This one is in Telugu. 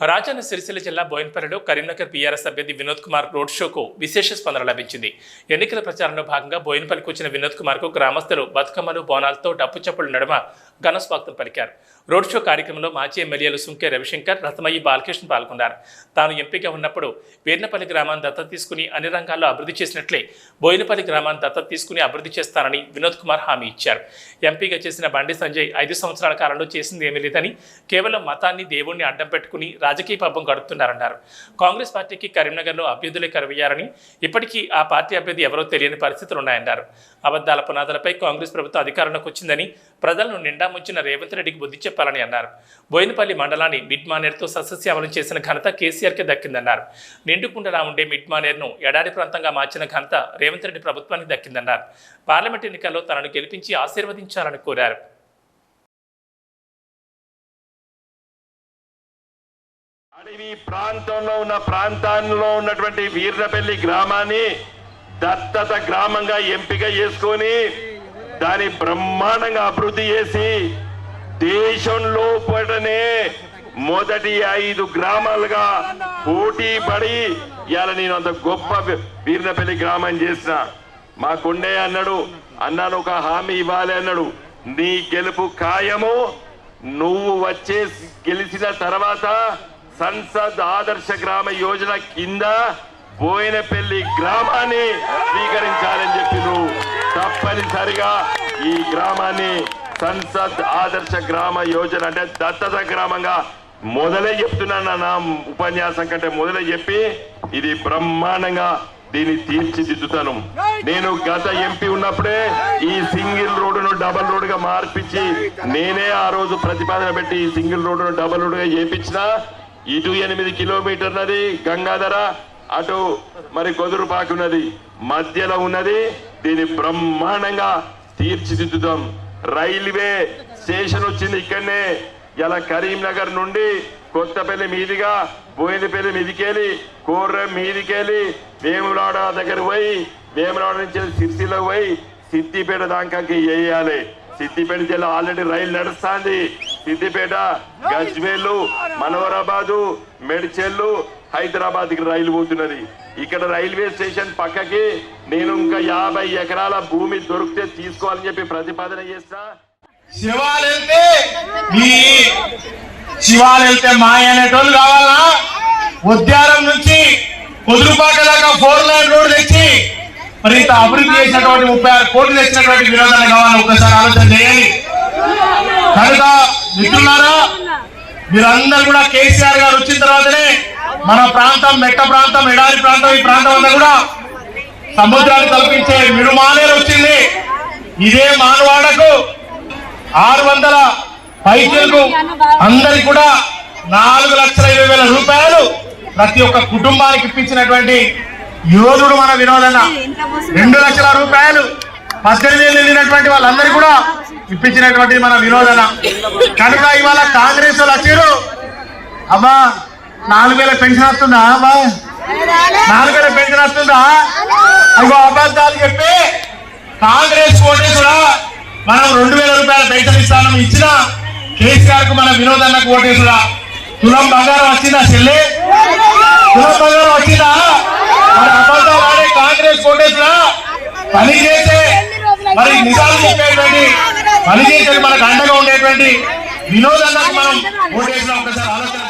రాజన్న సిరిసిల్ల జిల్లా బోయినపల్లిలో కరీంనగర్ పీఆర్ఎస్ అభ్యర్థి వినోద్ కుమార్ రోడ్ షోకు విశేష స్పందన లభించింది. ఎన్నికల ప్రచారంలో భాగంగా బోయినపల్లికి వచ్చిన వినోద్ కుమార్కు గ్రామస్తులు బతుకమ్మలు బోనాలతో డప్పు చప్పుల నడుమ ఘన స్వాగతం పలికారు. రోడ్ షో కార్యక్రమంలో మాజీ ఎమ్మెల్యేలు సుంకే రవిశంకర్, రత్మయ్యి బాలకృష్ణ పాల్గొన్నారు. తాను ఎంపీగా ఉన్నప్పుడు వీర్నపల్లి గ్రామాన్ని దత్తత తీసుకుని అన్ని రంగాల్లో అభివృద్ధి చేసినట్లే బోయినపల్లి గ్రామాన్ని దత్తత తీసుకుని అభివృద్ధి చేస్తానని వినోద్ కుమార్ హామీ ఇచ్చారు. ఎంపీగా చేసిన బండి సంజయ్ 5 సంవత్సరాల కాలంలో చేసింది ఏమీ లేదని, కేవలం మతాన్ని దేవుణ్ణి అడ్డం పెట్టుకుని రాజకీయ పబ్బం గడుపుతున్నారన్నారు. కాంగ్రెస్ పార్టీకి కరీంనగర్లో అభ్యర్థులే కరువయ్యారని, ఇప్పటికీ ఆ పార్టీ అభ్యర్థి ఎవరో తెలియని పరిస్థితులు ఉన్నాయన్నారు. అబద్ధాల పునాదులపై కాంగ్రెస్ ప్రభుత్వం అధికారంలోకి వచ్చిందని ప్రజలను నిండా ముంచిన రేవంత్ రెడ్డికి బుద్ధి చెప్పాలని అన్నారు. బోయినపల్లి మండలాన్ని మిడ్ మానేర్తో సస్యశ్యామలం చేసిన ఘనత కేసీఆర్కే దక్కిందన్నారు. నిండుకుండలా ఉండే మిడ్ మానేర్ను ఎడారి ప్రాంతంగా మార్చిన ఘనత రేవంత్ రెడ్డి ప్రభుత్వానికి దక్కిందన్నారు. పార్లమెంట్ ఎన్నికల్లో తనను గెలిపించి ఆశీర్వదించాలని కోరారు. అడవి ప్రాంతంలో ఉన్నటువంటి వీర్నపల్లి గ్రామాన్ని దత్తత గ్రామంగా ఎంపిక చేసుకొని దాని బ్రహ్మాండంగా అభివృద్ధి చేసి దేశంలో పడనే మొదటి 5 గ్రామాలుగా పోటీ పడి ఇవాళ నేను అంత గొప్ప వీర్నపల్లి గ్రామం చేసిన. మా కొండయ్య అన్నాడు, అన్నాను ఒక హామీ ఇవ్వాలి అన్నాడు, నీ గెలుపు ఖాయము. నువ్వు గెలిచిన తర్వాత సంసద్ ఆదర్శ గ్రామ యోజన కింద బోయినపల్లి గ్రామాన్ని స్వీకరించాలని చెప్పి నువ్వు తప్పనిసరిగా ఈ గ్రామాన్ని సంసద్ ఆదర్శ గ్రామ యోజన అంటే దత్తత గ్రామంగా మొదలే చెప్తున్నాను. నా ఉపన్యాసం కంటే మొదలే చెప్పి ఇది బ్రహ్మాండంగా దీన్ని తీర్చిదిద్దుతాను. నేను గత ఎంపీ ఉన్నప్పుడే ఈ సింగిల్ రోడ్డును డబల్ రోడ్డుగా మార్పించి నేనే ఆ రోజు ప్రతిపాదన పెట్టి ఈ సింగిల్ రోడ్డును డబల్ రోడ్డుగా చేయించిన. ఇటు 8 కిలోమీటర్లది గంగాధర, అటు మరి కొదురుపాకు ఉన్నది, మధ్యలో ఉన్నది. దీన్ని బ్రహ్మాండంగా తీర్చిదిద్దుతాం. రైల్వే స్టేషన్ వచ్చింది ఇక్కడనే. ఇలా కరీంనగర్ నుండి కొత్తపల్లి మీదిగా బోయినపల్లి మీదికెళ్ళి కోర్రం మీదికెళ్ళి వేములాడ దగ్గర పోయి వేములాడ నుంచి సిరిసిల్ల పోయి సిద్దిపేట దాకాకి వేయాలి. సిద్దిపేట జిల్లా ఆల్రెడీ రైలు నడుస్తుంది. సిద్దిపేట, గజ్వేలు, మనోహరాబాదు, మెడ్చెల్లు, హైదరాబాద్కి రైలు పోతున్నది. ఇక్కడ రైల్వే స్టేషన్ పక్కకి నేను ఇంకా 50 ఎకరాల భూమి దొరికితే తీసుకోవాలని చెప్పి ప్రతిపాదన చేస్తా. శివాలు వెళ్తే మాయ అనేటోళ్ళు కావాలా? ఉద్యానం నుంచి కుదురుపాక దాకా 4 లైన్ రోడ్ తెచ్చి మరి ఇంత అభివృద్ధి చేసినటువంటి 36 కోట్లు తెచ్చినటువంటి వినోదాన్ని కావాలని ఒకసారి ఆలోచన చేయాలి. కనుక మిత్రులారా, మీరందరూ కూడా కేసీఆర్ గారు వచ్చిన తర్వాతనే మన ప్రాంతం, మెట్ట ప్రాంతం, ఎడారి ప్రాంతం, ఈ ప్రాంతం అంతా కూడా సముద్రాన్ని కల్పించే మిడుమానేరు వచ్చింది. ఇదే మానవాడకు 600 పైసలకు అందరికి కూడా 4,20,000 రూపాయలు ప్రతి ఒక్క కుటుంబానికి ఇప్పించినటువంటి యోధుడు మన వినోదన్న. 2 లక్షల రూపాయలు 18 ఏళ్ళు వెళ్ళినటువంటి వాళ్ళందరికీ కూడా ఇప్పించినటువంటి మన వినోదన్న. కనుక ఇవాళ కాంగ్రెస్ వాళ్ళు వచ్చారు. అమ్మా 4,000 పెన్షన్ వస్తుందా? అమ్మా 4,000 పెన్షన్ వస్తుందా? అయ్యో అబద్ధాలు చెప్పి కాంగ్రెస్ ఓటేసుడా మనం 2,000 రూపాయల పెన్షన్ ఇస్తాను ఇచ్చిన కేసీఆర్ కు మన వినోదన్నకు ఓటేసుడా. తులం బంగారం వచ్చిందా చెల్లి? తులం బంగారం వచ్చిందా? మరి అబద్ధాలు ఆడే కాంగ్రెస్ ఓటేసుడా పని చేసే మరి నిజాలు చెప్పేటువంటి పని చేసేది మనకు అండగా ఉండేటువంటి వినోదన్నకు మనం ఓటేసిన ఒకసారి ఆలోచన